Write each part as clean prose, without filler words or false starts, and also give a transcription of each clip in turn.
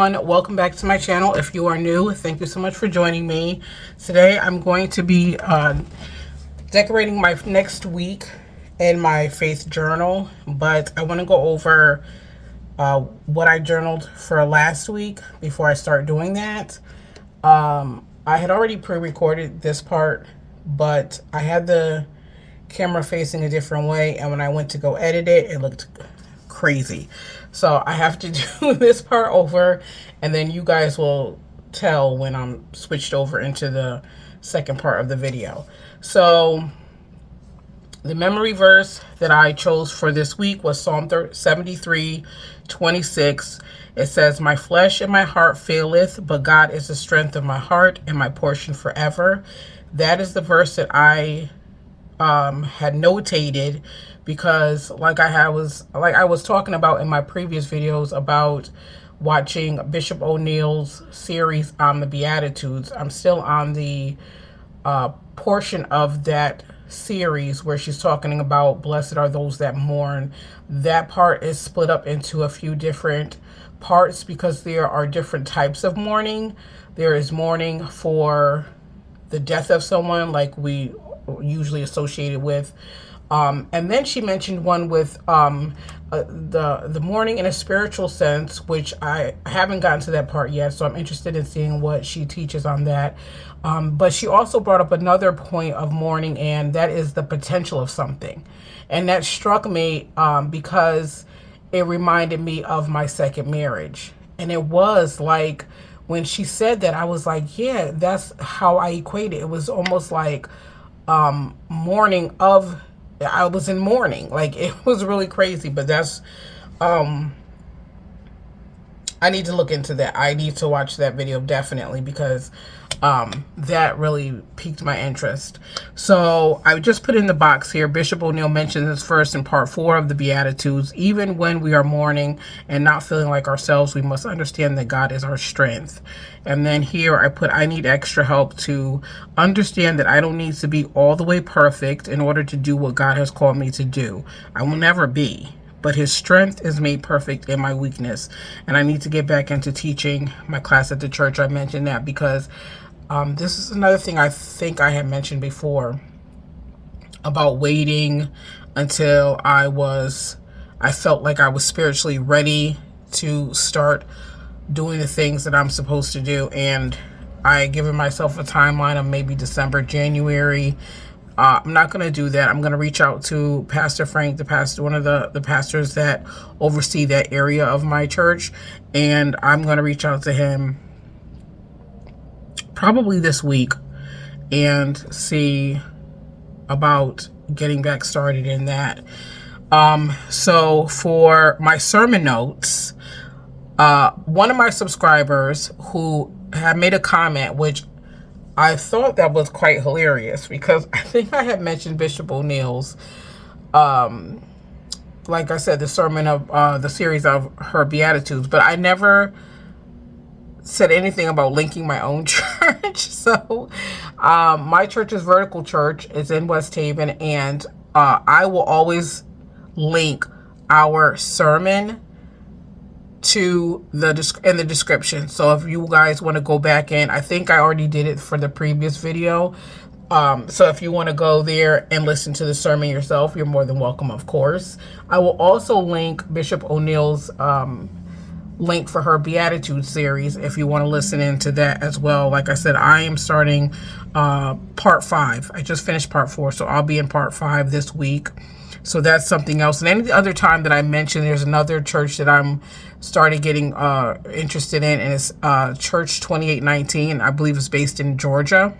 everyone, welcome back to my channel. If you are new, thank you so much for joining me. Today I'm going to be decorating my next week in my faith journal, but I want to go over what I journaled for last week before I start doing that. I had already pre-recorded this part, but I had the camera facing a different way, and when I went to go edit it, it looked crazy. So I have to do this part over, and then you guys will tell when I'm switched over into the second part of the video. So the memory verse that I chose for this week was Psalm 73:26. It says, "My flesh and my heart faileth, but God is the strength of my heart and my portion forever." That is the verse that I had notated, because like I was talking about in my previous videos about watching Bishop O'Neill's series on the Beatitudes. I'm still on the portion of that series where she's talking about blessed are those that mourn. That part is split up into a few different parts because there are different types of mourning. There is mourning for the death of someone, like we usually associated with, and then she mentioned one with the mourning in a spiritual sense, which I haven't gotten to that part yet, so I'm interested in seeing what she teaches on that. But she also brought up another point of mourning, and that is the potential of something, and that struck me because it reminded me of my second marriage. And it was like, when she said that, I was like, yeah, that's how I equate it. It was almost like mourning of, I was in mourning. Like, it was really crazy, but that's I need to look into that. I need to watch that video definitely, because that really piqued my interest. So I just put in the box here, Bishop O'Neill mentions this first in part 4 of the Beatitudes. Even when we are mourning and not feeling like ourselves, we must understand that God is our strength. And then here I put, I need extra help to understand that I don't need to be all the way perfect in order to do what God has called me to do. I will never be, but his strength is made perfect in my weakness. And I need to get back into teaching my class at the church. I mentioned that because this is another thing I think I had mentioned before about waiting until I felt like I was spiritually ready to start doing the things that I'm supposed to do. And I given myself a timeline of maybe December, January. I'm not going to do that. I'm going to reach out to Pastor Frank, one of the pastors that oversee that area of my church, and I'm going to reach out to him probably this week and see about getting back started in that. So for my sermon notes, one of my subscribers who had made a comment, which I thought that was quite hilarious, because I think I had mentioned Bishop O'Neill's, like I said, the sermon of the series of her Beatitudes, but I never said anything about linking my own church. So my church's vertical church is in West Haven, and I will always link our sermon to in the description. So if you guys want to go back in, I think I already did it for the previous video. So if you want to go there and listen to the sermon yourself, you're more than welcome, of course. I will also link Bishop O'Neill's link for her Beatitudes series if you want to listen into that as well. Like I said, I am starting part 5. I just finished part 4, so I'll be in part 5 this week. So that's something else. And any other time that I mentioned, there's another church that I'm started getting interested in, and it's Church 2819. I believe it's based in Georgia.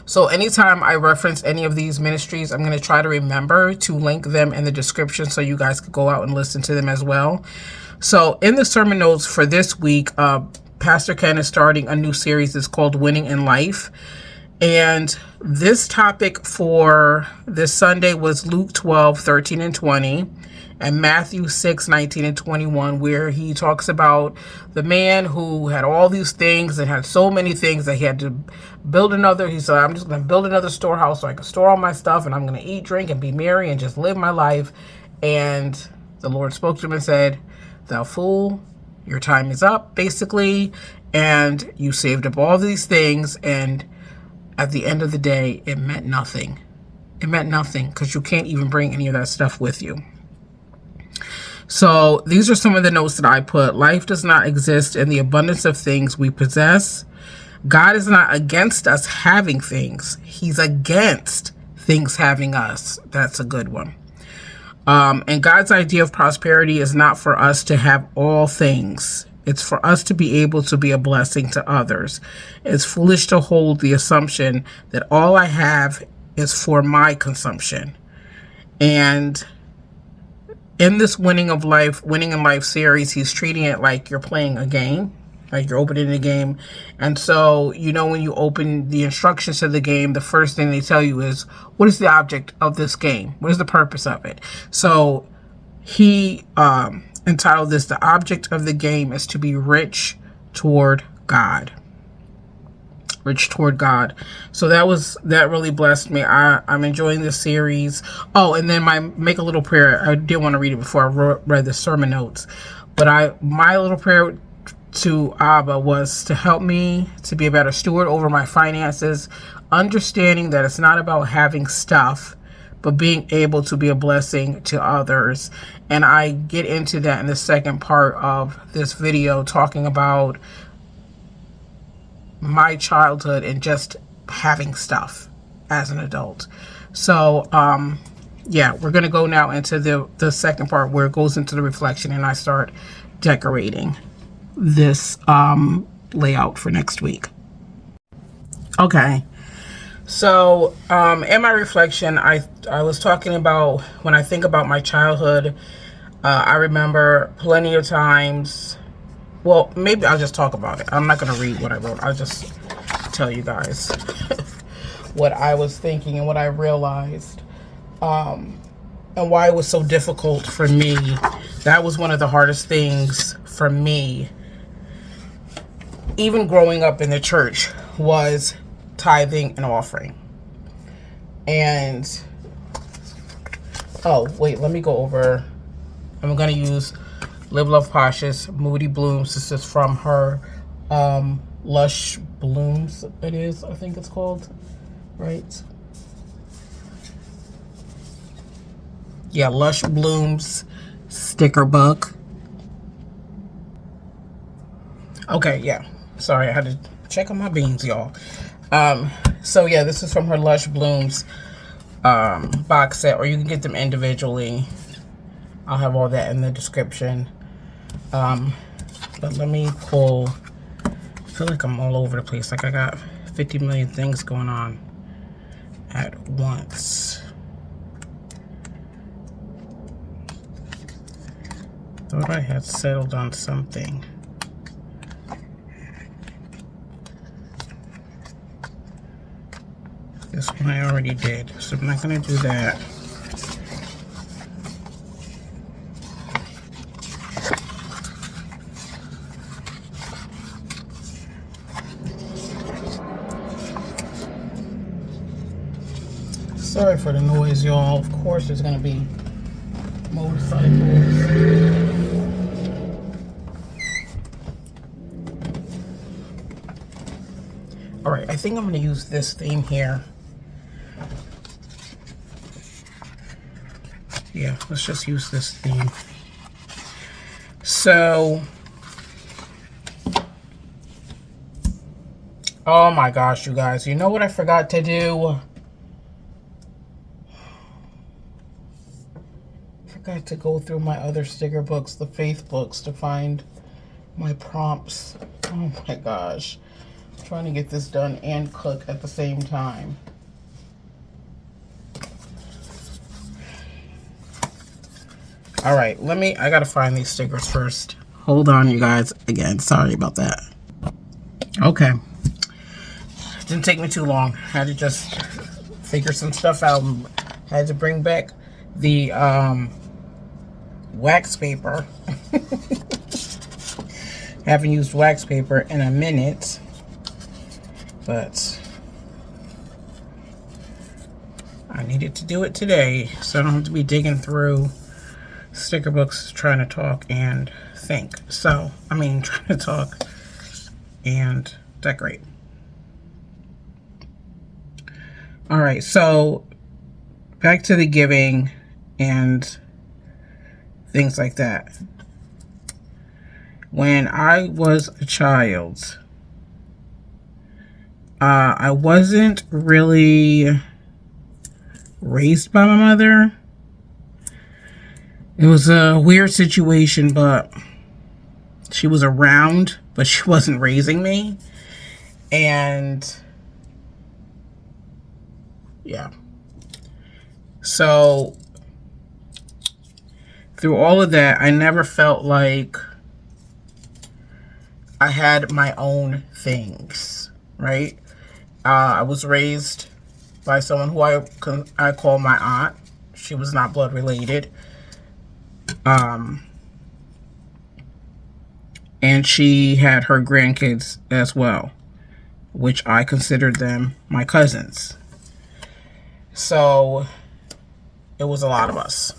So anytime I reference any of these ministries, I'm going to try to remember to link them in the description so you guys could go out and listen to them as well. So in the sermon notes for this week, Pastor Ken is starting a new series. It's called Winning in Life. And this topic for this Sunday was Luke 12:13-20 and Matthew 6:19-21, where he talks about the man who had all these things and had so many things that he had to build another. He said, I'm just going to build another storehouse so I can store all my stuff, and I'm going to eat, drink, and be merry and just live my life. And the Lord spoke to him and said, "Thou fool, your time is up, basically, and you saved up all these things, and at the end of the day, it meant nothing. It meant nothing because you can't even bring any of that stuff with you. So these are some of the notes that I put. Life does not exist in the abundance of things we possess. God is not against us having things. He's against things having us. That's a good one. And God's idea of prosperity is not for us to have all things. It's for us to be able to be a blessing to others. It's foolish to hold the assumption that all I have is for my consumption. And in this Winning in Life series, he's treating it like you're playing a game, like you're opening a game. And so, you know, when you open the instructions to the game, the first thing they tell you is, what is the object of this game? What is the purpose of it? So he entitled this, the object of the game is to be rich toward God. Rich toward God. So that really blessed me. I'm enjoying this series. Oh, and then make a little prayer. I did want to read it before I read the sermon notes, but my little prayer to Abba was to help me to be a better steward over my finances, understanding that it's not about having stuff, but being able to be a blessing to others. And I get into that in the second part of this video, talking about my childhood and just having stuff as an adult. So yeah, we're gonna go now into the second part where it goes into the reflection and I start decorating this layout for next week. Okay, so in my reflection, I was talking about when I think about my childhood, I remember plenty of times. Well, maybe I'll just talk about it. I'm not going to read what I wrote. I'll just tell you guys what I was thinking and what I realized, and why it was so difficult for me. That was one of the hardest things for me, even growing up in the church, was tithing and offering. And, oh, wait, let me go over. I'm going to use Live.Love.Posh's Moody Blooms. This is from her Lush Blooms, it is, I think it's called, right? Yeah, Lush Blooms sticker book. Okay, yeah. Sorry, I had to check on my beans, y'all. So yeah, this is from her Lush Blooms box set, or you can get them individually. I'll have all that in the description. But let me pull. I feel like I'm all over the place. Like I got 50 million things going on at once. Thought I had settled on something. This one I already did, so I'm not going to do that. Sorry for the noise, y'all. Of course, there's going to be motorcycles. All right, I think I'm going to use this theme here. Yeah, let's just use this theme. So, oh my gosh, you guys, you know what I forgot to do? Forgot to go through my other sticker books, the faith books, to find my prompts. Oh my gosh. I'm trying to get this done and cook at the same time. All right, I gotta find these stickers first. Hold on, you guys. Again, sorry about that. Okay. Didn't take me too long. Had to just figure some stuff out. Had to bring back the wax paper. Haven't used wax paper in a minute, but I needed to do it today so I don't have to be digging through sticker books trying to talk and think. So, I mean, trying to talk and decorate. All right, so back to the giving and things like that. When I was a child, I wasn't really raised by my mother. It was a weird situation, but she was around, but she wasn't raising me. And yeah. So through all of that, I never felt like I had my own things, right? I was raised by someone who I call my aunt. She was not blood related. And she had her grandkids as well, which I considered them my cousins. So it was a lot of us.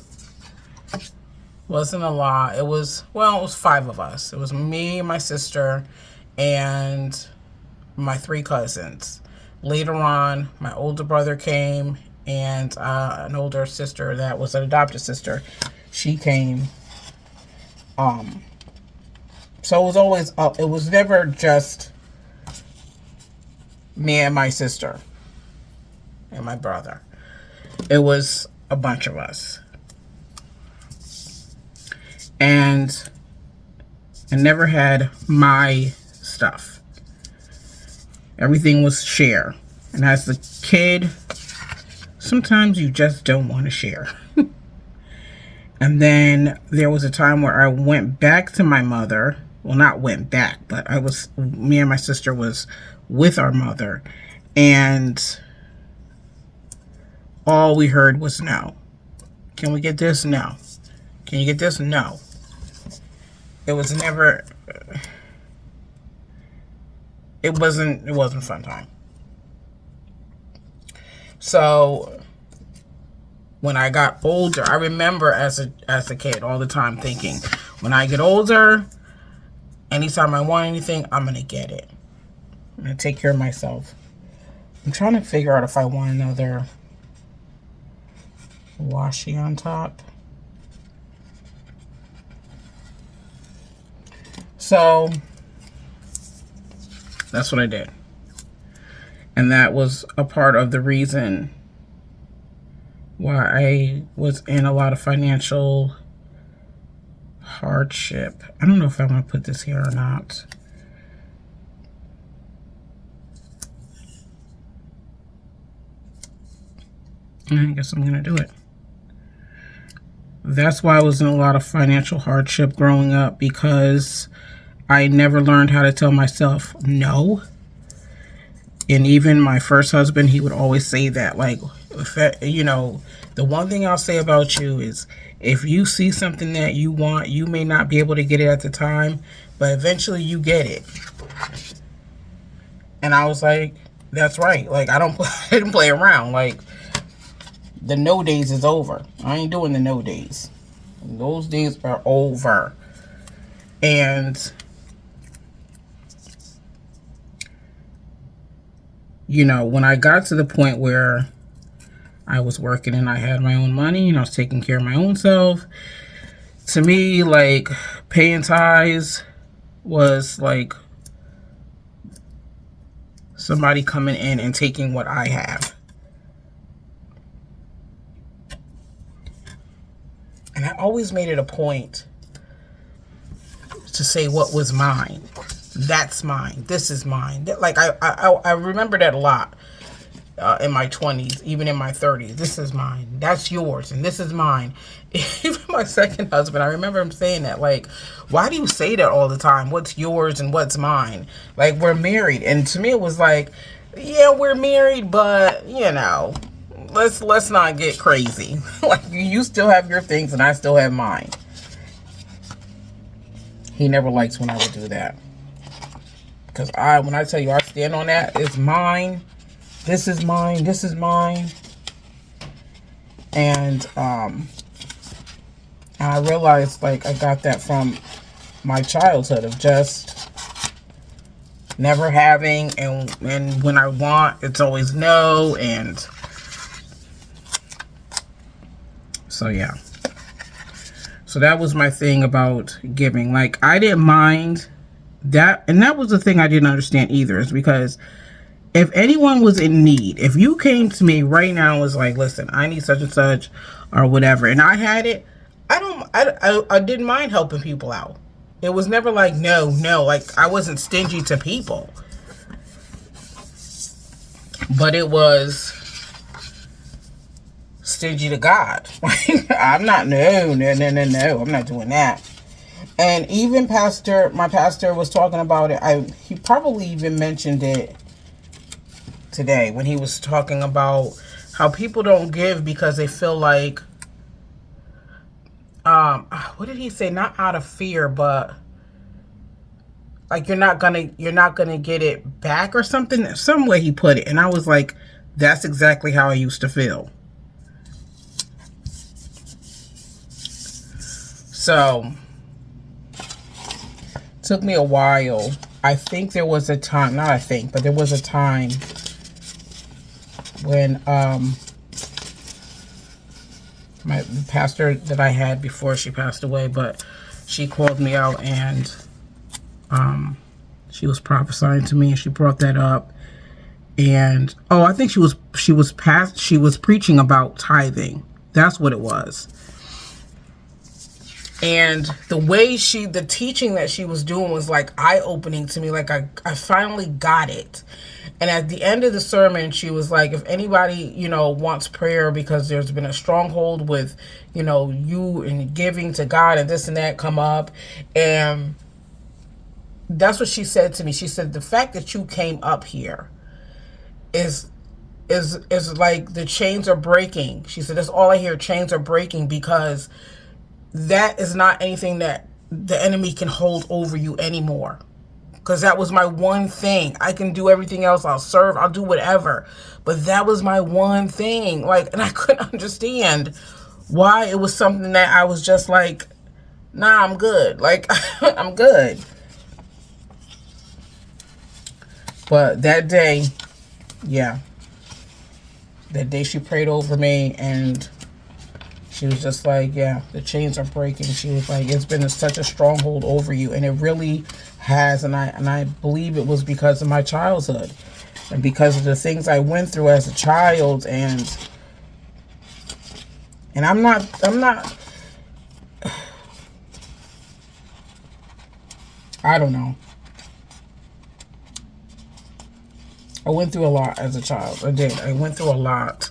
Wasn't a lot. It was 5 of us. It was me, my sister, and my 3 cousins. Later on, my older brother came, and an older sister that was an adopted sister, she came. So it was always, it was never just me and my sister and my brother. It was a bunch of us. And I never had my stuff. Everything was share. And as a kid, sometimes you just don't want to share. And then there was a time where I went back to my mother. Well, not went back, but me and my sister was with our mother. And all we heard was no. Can we get this? No. Can you get this? No. It was never, it wasn't a fun time. So when I got older, I remember as a kid all the time thinking, when I get older, anytime I want anything, I'm going to get it. I'm going to take care of myself. I'm trying to figure out if I want another washi on top. So that's what I did. And that was a part of the reason why I was in a lot of financial hardship. I don't know if I'm going to put this here or not. I guess I'm going to do it. That's why I was in a lot of financial hardship growing up, because I never learned how to tell myself no. And even my first husband, he would always say that, like, you know, the one thing I'll say about you is if you see something that you want, you may not be able to get it at the time, but eventually you get it. And I was like, that's right. Like, I didn't play around. Like, the no days is over. I ain't doing the no days. Those days are over. And you know, when I got to the point where I was working and I had my own money and I was taking care of my own self, to me, like, paying tithes was like somebody coming in and taking what I have. And I always made it a point to say what was mine. That's mine. This is mine. Like, I remember that a lot in my 20s, even in my 30s. This is mine. That's yours. And this is mine. Even my second husband, I remember him saying that. Like, why do you say that all the time? What's yours and what's mine? Like, we're married. And to me, it was like, yeah, we're married, but, you know, let's not get crazy. Like, you still have your things and I still have mine. He never likes when I would do that. Because when I tell you I stand on that, it's mine. This is mine. This is mine. And And I realized, like, I got that from my childhood of just never having, and when I want, it's always no, and so yeah. So that was my thing about giving. Like, I didn't mind that, and that was the thing I didn't understand either, is because if anyone was in need, if you came to me right now and was like, listen, I need such and such or whatever, and I had it, I didn't mind helping people out. It was never like, no, like, I wasn't stingy to people. But it was stingy to God. I'm not, no, I'm not doing that. And even my pastor was talking about it. He probably even mentioned it today when he was talking about how people don't give because they feel like, what did he say? Not out of fear, but like you're not gonna get it back or something. Some way he put it, and I was like, that's exactly how I used to feel. So it took me a while. I think there was a time, not I think, but there was a time when my pastor that I had before she passed away, but she called me out, and she was prophesying to me, and she brought that up. And I think she was preaching about tithing. That's what it was. And the way the teaching that she was doing was like eye-opening to me. Like I finally got it. And at the end of the sermon, she was like, if anybody, wants prayer because there's been a stronghold with, you and giving to God and this and that, come up. And that's what she said to me. She said, the fact that you came up here is like the chains are breaking. She said, that's all I hear, chains are breaking, because that is not anything that the enemy can hold over you anymore. Because that was my one thing. I can do everything else. I'll serve. I'll do whatever. But that was my one thing. Like, and I couldn't understand why it was something that I was just like, nah, I'm good. Like, I'm good. But that day, yeah. That day she prayed over me, and she was just like, yeah, the chains are breaking. She was like, it's been such a stronghold over you. And it really has. And I believe it was because of my childhood and because of the things I went through as a child. And I'm not, I don't know. I went through a lot as a child. I did. I went through a lot.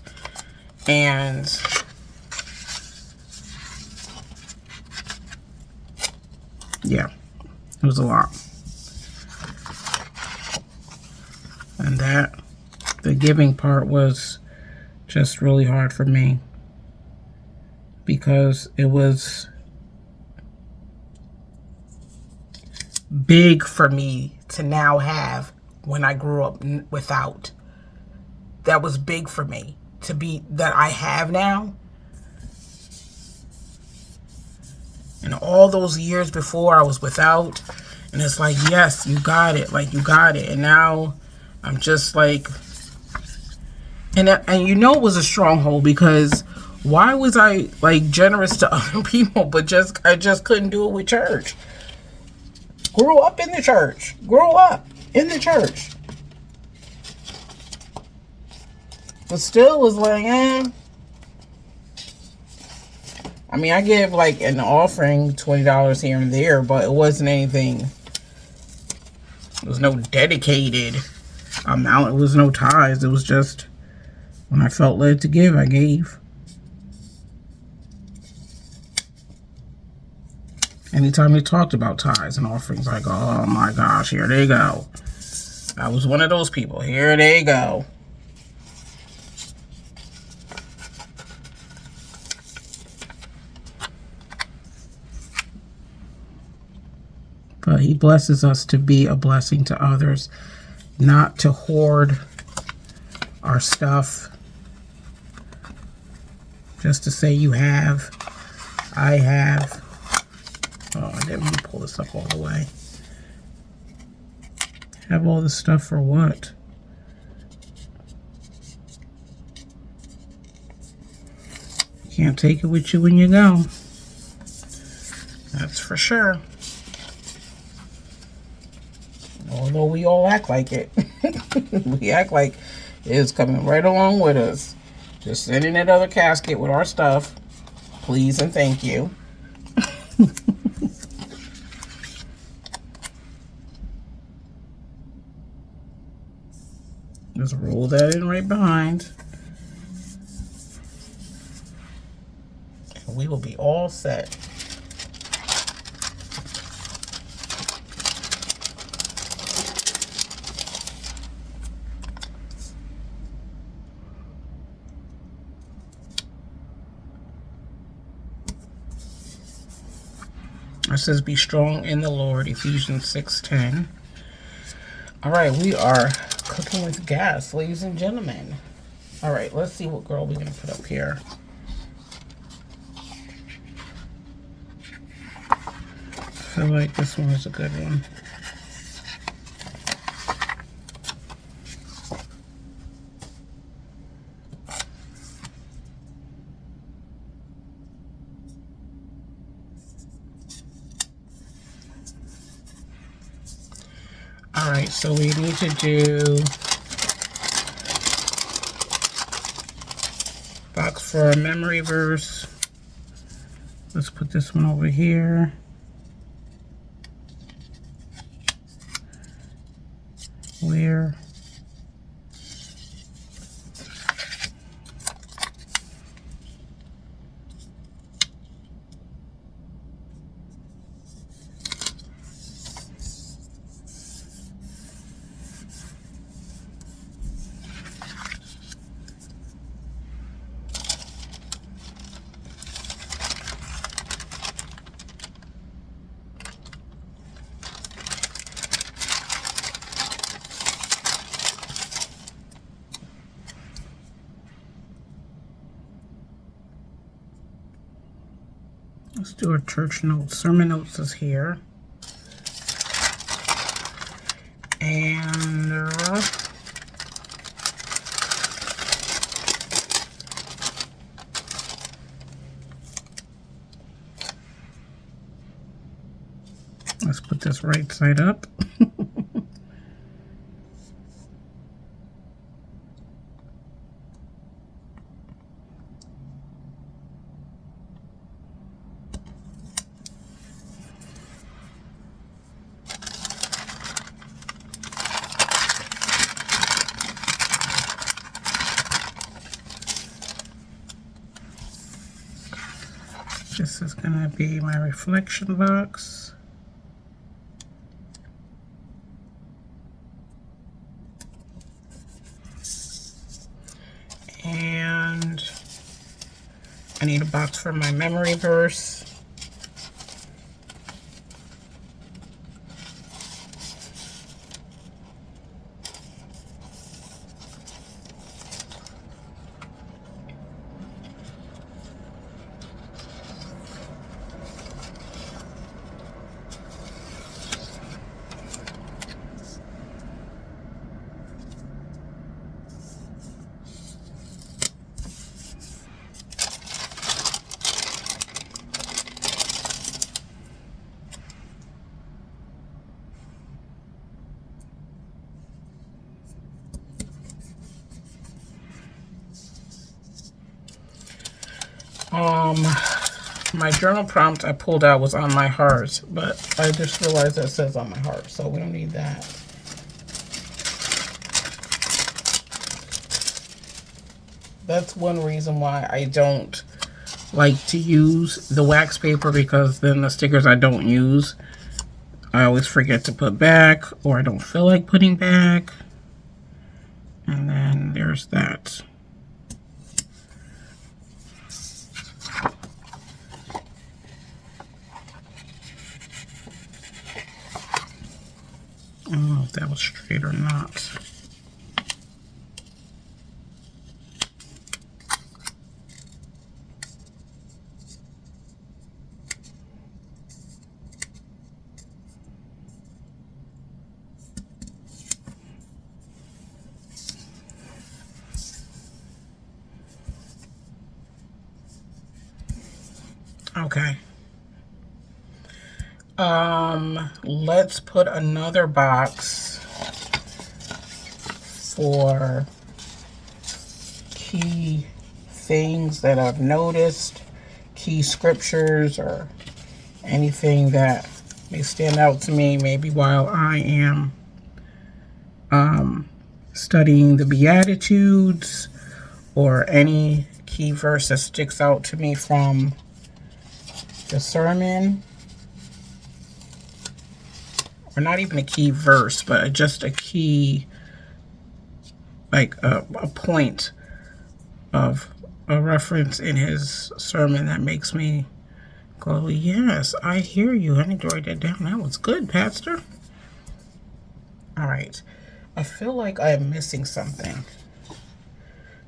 And yeah, it was a lot. And the giving part was just really hard for me, because it was big for me to now have when I grew up without. That was big for me to be that I have now. And all those years before I was without, and it's like, yes, you got it. Like, you got it. And now I'm just like, and it was a stronghold, because why was I like generous to other people, but I just couldn't do it with church. Grew up in the church. But still was like, I mean, I give like an offering, $20 here and there, but it wasn't anything. There was no dedicated amount. It was no tithes. It was just when I felt led to give, I gave. Anytime we talked about tithes and offerings, I go, oh my gosh, here they go. I was one of those people. Here they go. But he blesses us to be a blessing to others, not to hoard our stuff just to say you have. I have, oh, I didn't want to pull this up all the way. Have all this stuff for what? You can't take it with you when you go. That's for sure. Although we all act like it. We act like it's coming right along with us. Just send in that other casket with our stuff. Please and thank you. Just roll that in right behind. And we will be all set. It says, be strong in the Lord, Ephesians 6:10. All right, we are cooking with gas, ladies and gentlemen. All right, let's see what girl we're going to put up here. I feel like this one is a good one. All right, so we need to do box for a memory verse. Let's put this one over here. Where? Let's do our church notes. Sermon notes is here. And let's put this right side up. This is going to be my reflection box. And I need a box for my memory verse. My journal prompt I pulled out was on my heart, but I just realized that it says on my heart, so we don't need that. That's one reason why I don't like to use the wax paper, because then the stickers I don't use, I always forget to put back, or I don't feel like putting back. And then there's that. I don't know if that was straight or not. Okay. Let's put another box for key things that I've noticed, key scriptures, or anything that may stand out to me maybe while I am studying the Beatitudes, or any key verse that sticks out to me from the sermon, or not even a key verse, but just a key, like a point of a reference in his sermon that makes me go, yes, I hear you. I need to write that down. That was good, Pastor. All right. I feel like I am missing something.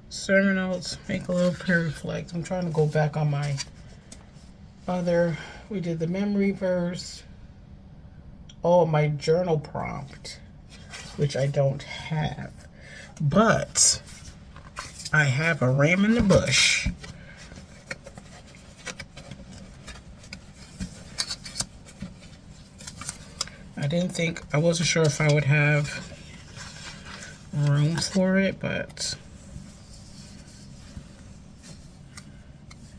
Sermon notes, make a little prayer reflect. I'm trying to go back on my other, we did the memory verse. Oh, my journal prompt, which I don't have. But I have a ram in the bush. I wasn't sure if I would have room for it, but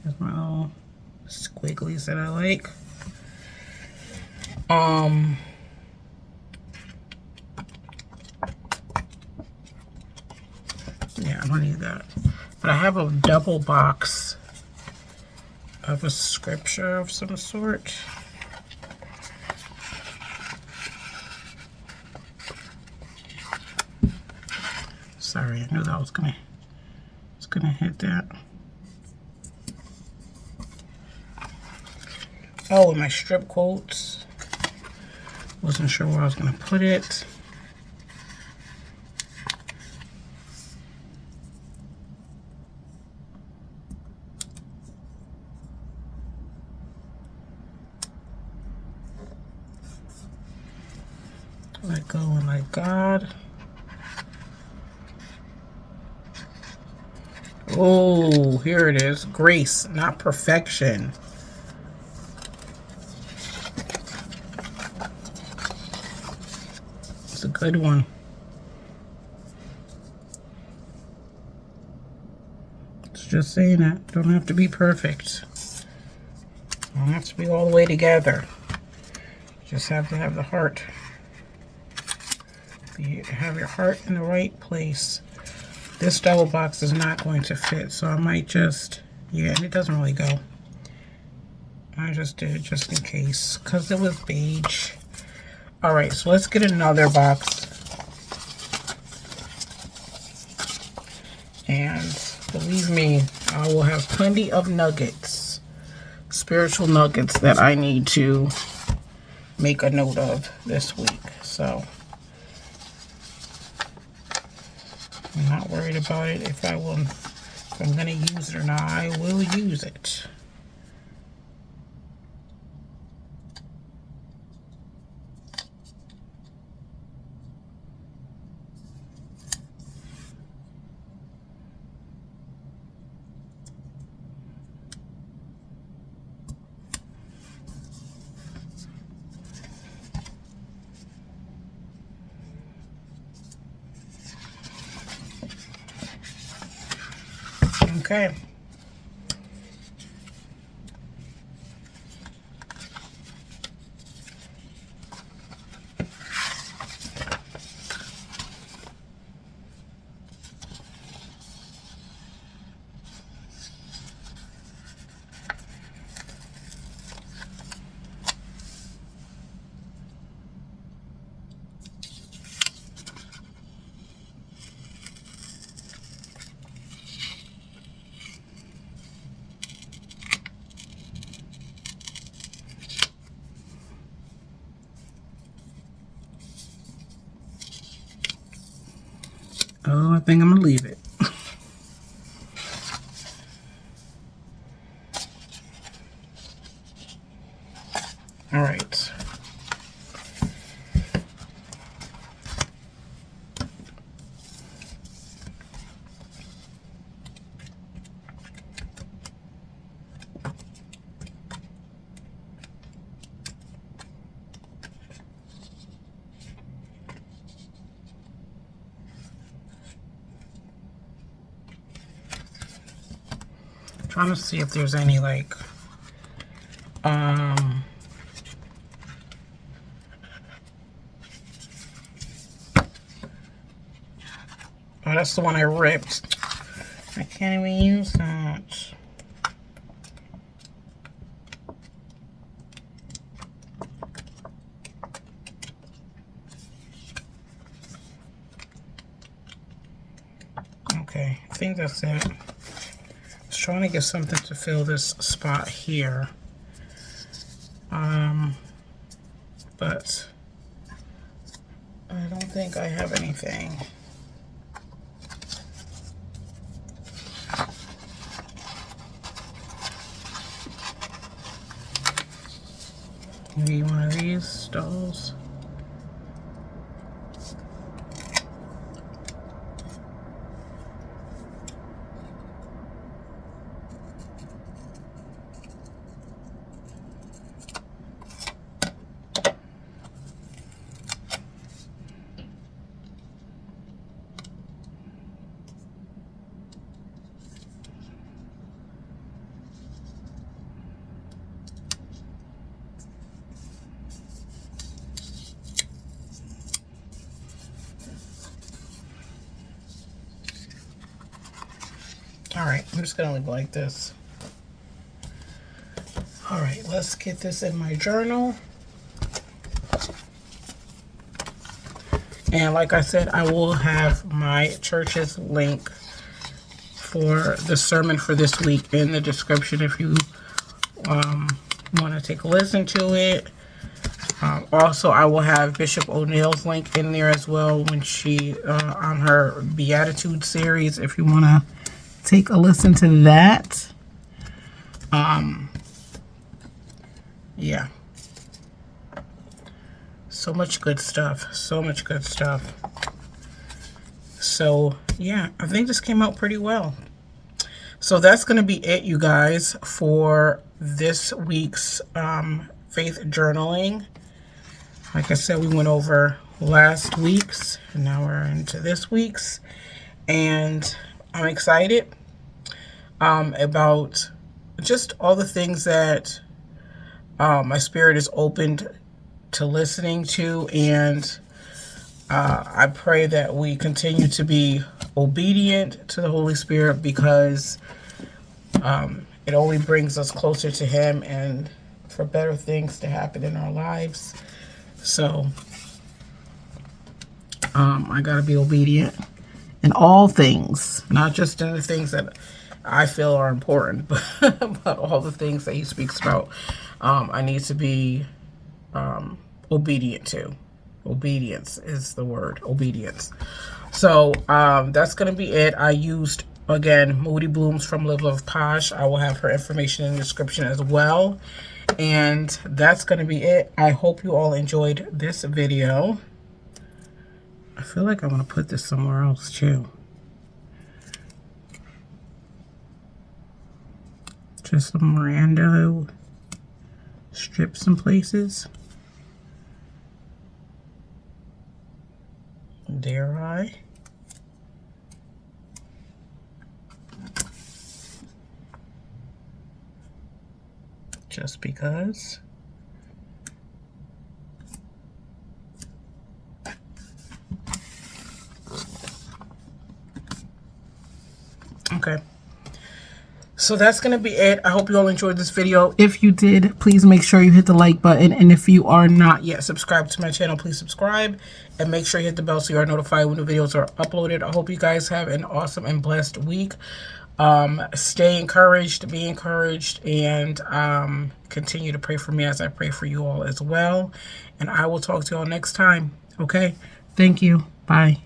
here's my little squigglies that I like. Yeah, I don't need that. But I have a double box of a scripture of some sort. Sorry, I knew that I was gonna hit that. Oh, and my strip quotes. Wasn't sure where I was gonna put it. Let go and let God. Oh, here it is. Grace, not perfection. It's a good one. It's just saying that. Don't have to be perfect. Don't have to be all the way together. Just have to have the heart. Have your heart in the right place. This double box is not going to fit, so I might just, yeah, and it doesn't really go. I just did it just in case, because it was beige. All right, so let's get another box. And believe me, I will have plenty of nuggets, spiritual nuggets that I need to make a note of this week. So I'm not worried about it. If I'm going to use it or not, I will use it. Okay. Oh, I think I'm going to leave it. All right. Trying to see if there's any like oh, that's the one I ripped. I can't even use that. Okay, I think that's it. I was trying to get something to fill this spot here. But I don't think I have anything. Maybe one of these dolls. Alright, I'm just gonna leave it like this. Alright, let's get this in my journal. And like I said, I will have my church's link for the sermon for this week in the description if you want to take a listen to it. Also, I will have Bishop O'Neill's link in there as well when she on her Beatitudes series if you want to take a listen to that. Yeah. So much good stuff. So much good stuff. So, yeah, I think this came out pretty well. So that's going to be it, you guys, for this week's faith journaling. Like I said, we went over last week's, and now we're into this week's. And I'm excited about just all the things that my spirit is opened to listening to, and I pray that we continue to be obedient to the Holy Spirit, because it only brings us closer to Him and for better things to happen in our lives. So I gotta be obedient in all things, not just in the things that I feel are important, but all the things that He speaks about. I need to be obedient to. Obedience is the word. Obedience. So that's going to be it. I used, again, Moody Blooms from Live.Love.Posh. I will have her information in the description as well. And that's going to be it. I hope you all enjoyed this video. I feel like I want to put this somewhere else too. Just some rando strips in places. Dare I? Just because. Okay. So that's going to be it. I hope you all enjoyed this video. If you did, please make sure you hit the like button. And if you are not yet subscribed to my channel, please subscribe. And make sure you hit the bell so you are notified when the videos are uploaded. I hope you guys have an awesome and blessed week. Stay encouraged, be encouraged, and continue to pray for me as I pray for you all as well. And I will talk to you all next time. Okay? Thank you. Bye.